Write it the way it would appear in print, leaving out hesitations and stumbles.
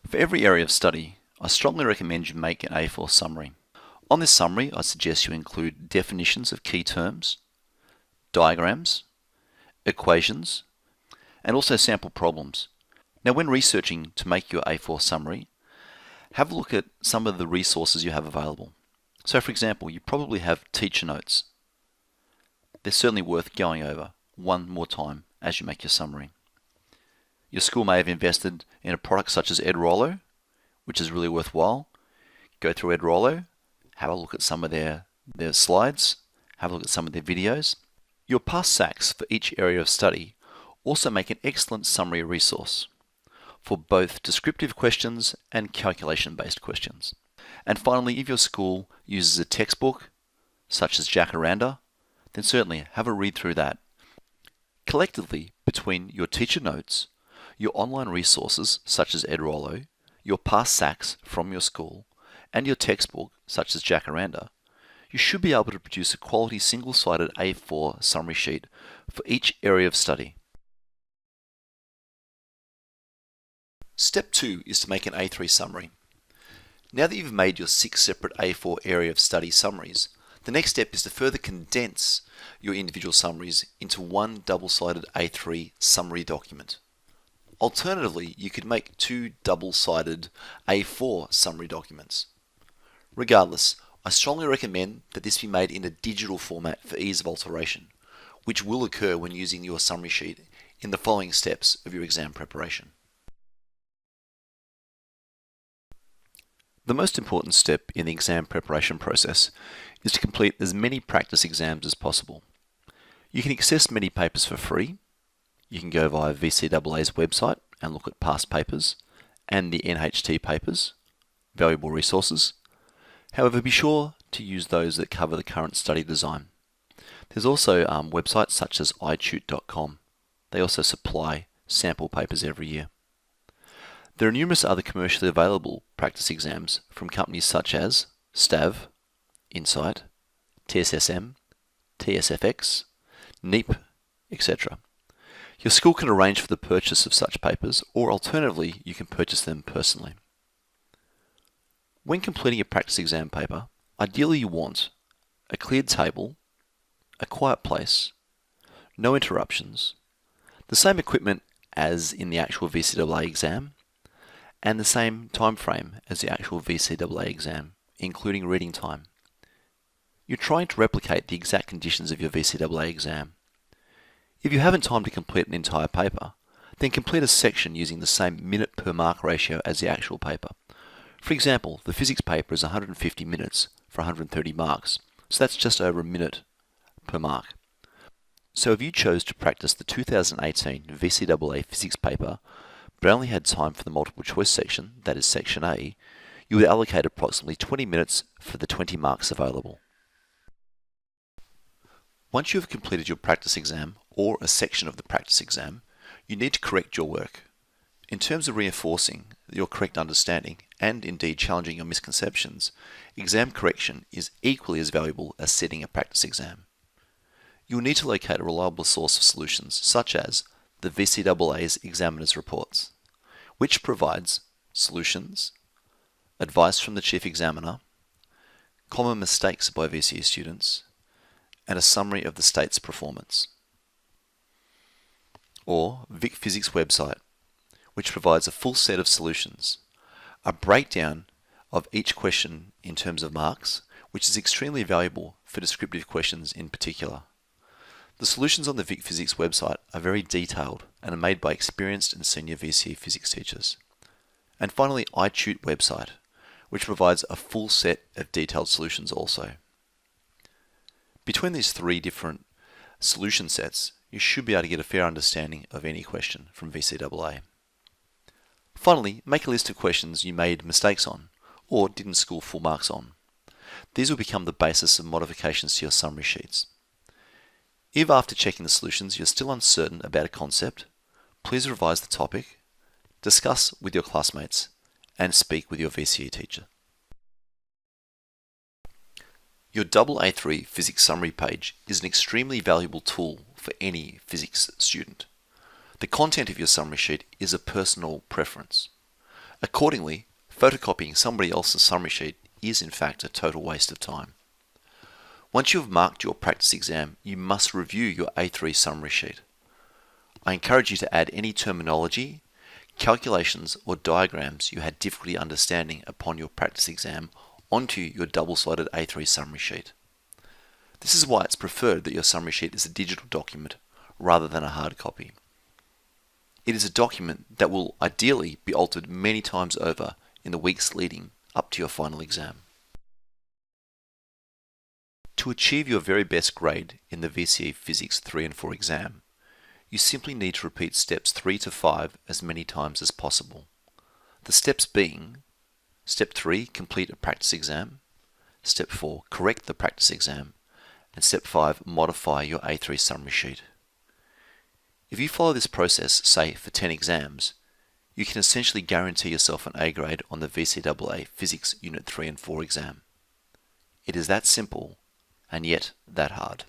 For every area of study, I strongly recommend you make an A4 summary. On this summary, I suggest you include definitions of key terms, diagrams, equations, and also sample problems. Now, when researching to make your A4 summary, have a look at some of the resources you have available. So, for example, you probably have teacher notes. They're certainly worth going over one more time as you make your summary. Your school may have invested in a product such as EdRollo, which is really worthwhile. Go through EdRollo, have a look at some of their slides, have a look at some of their videos. Your past SACs for each area of study also make an excellent summary resource for both descriptive questions and calculation-based questions. And finally, if your school uses a textbook, such as Jacaranda, then certainly have a read through that. Collectively, between your teacher notes, your online resources, such as EdRollo, your past SACs from your school, and your textbook, such as Jacaranda, you should be able to produce a quality single-sided A4 summary sheet for each area of study. Step 2 is to make an A3 summary. Now that you've made your 6 separate A4 area of study summaries, the next step is to further condense your individual summaries into one double-sided A3 summary document. Alternatively, you could make 2 double-sided A4 summary documents. Regardless, I strongly recommend that this be made in a digital format for ease of alteration, which will occur when using your summary sheet in the following steps of your exam preparation. The most important step in the exam preparation process is to complete as many practice exams as possible. You can access many papers for free. You can go via VCAA's website and look at past papers and the NHT papers, valuable resources. However, be sure to use those that cover the current study design. There's also websites such as itute.com. They also supply sample papers every year. There are numerous other commercially available practice exams from companies such as STAV, Insight, TSSM, TSFX, NEEP, etc. Your school can arrange for the purchase of such papers, or alternatively, you can purchase them personally. When completing a practice exam paper, ideally you want a cleared table, a quiet place, no interruptions, the same equipment as in the actual VCAA exam, and the same time frame as the actual VCAA exam, including reading time. You're trying to replicate the exact conditions of your VCAA exam. If you haven't time to complete an entire paper, then complete a section using the same minute per mark ratio as the actual paper. For example, the physics paper is 150 minutes for 130 marks, so that's just over a minute per mark. So if you chose to practice the 2018 VCAA physics paper, but only had time for the multiple choice section, that is section A, you would allocate approximately 20 minutes for the 20 marks available. Once you have completed your practice exam, or a section of the practice exam, you need to correct your work. In terms of reinforcing your correct understanding, and indeed challenging your misconceptions, exam correction is equally as valuable as setting a practice exam. You will need to locate a reliable source of solutions, such as the VCAA's examiner's reports, which provides solutions, advice from the chief examiner, common mistakes by VCE students, and a summary of the state's performance. Or Vic Physics website, which provides a full set of solutions, a breakdown of each question in terms of marks, which is extremely valuable for descriptive questions in particular. The solutions on the Vic Physics website are very detailed and are made by experienced and senior VCE physics teachers. And finally, itute website, which provides a full set of detailed solutions also. Between these 3 different solution sets, you should be able to get a fair understanding of any question from VCAA. Finally, make a list of questions you made mistakes on, or didn't score full marks on. These will become the basis of modifications to your summary sheets. If after checking the solutions you're still uncertain about a concept, please revise the topic, discuss with your classmates, and speak with your VCE teacher. Your AA3 physics summary page is an extremely valuable tool for any physics student. The content of your summary sheet is a personal preference. Accordingly, photocopying somebody else's summary sheet is in fact a total waste of time. Once you have marked your practice exam, you must review your A3 summary sheet. I encourage you to add any terminology, calculations or diagrams you had difficulty understanding upon your practice exam onto your double-sided A3 summary sheet. This is why it's preferred that your summary sheet is a digital document rather than a hard copy. It is a document that will ideally be altered many times over in the weeks leading up to your final exam. To achieve your very best grade in the VCE Physics 3 and 4 exam, you simply need to repeat steps 3 to 5 as many times as possible. The steps being: Step 3, complete a practice exam. Step 4, correct the practice exam. And Step 5, modify your A3 summary sheet. If you follow this process, say for 10 exams, you can essentially guarantee yourself an A grade on the VCAA Physics Unit 3 and 4 exam. It is that simple, and yet that hard.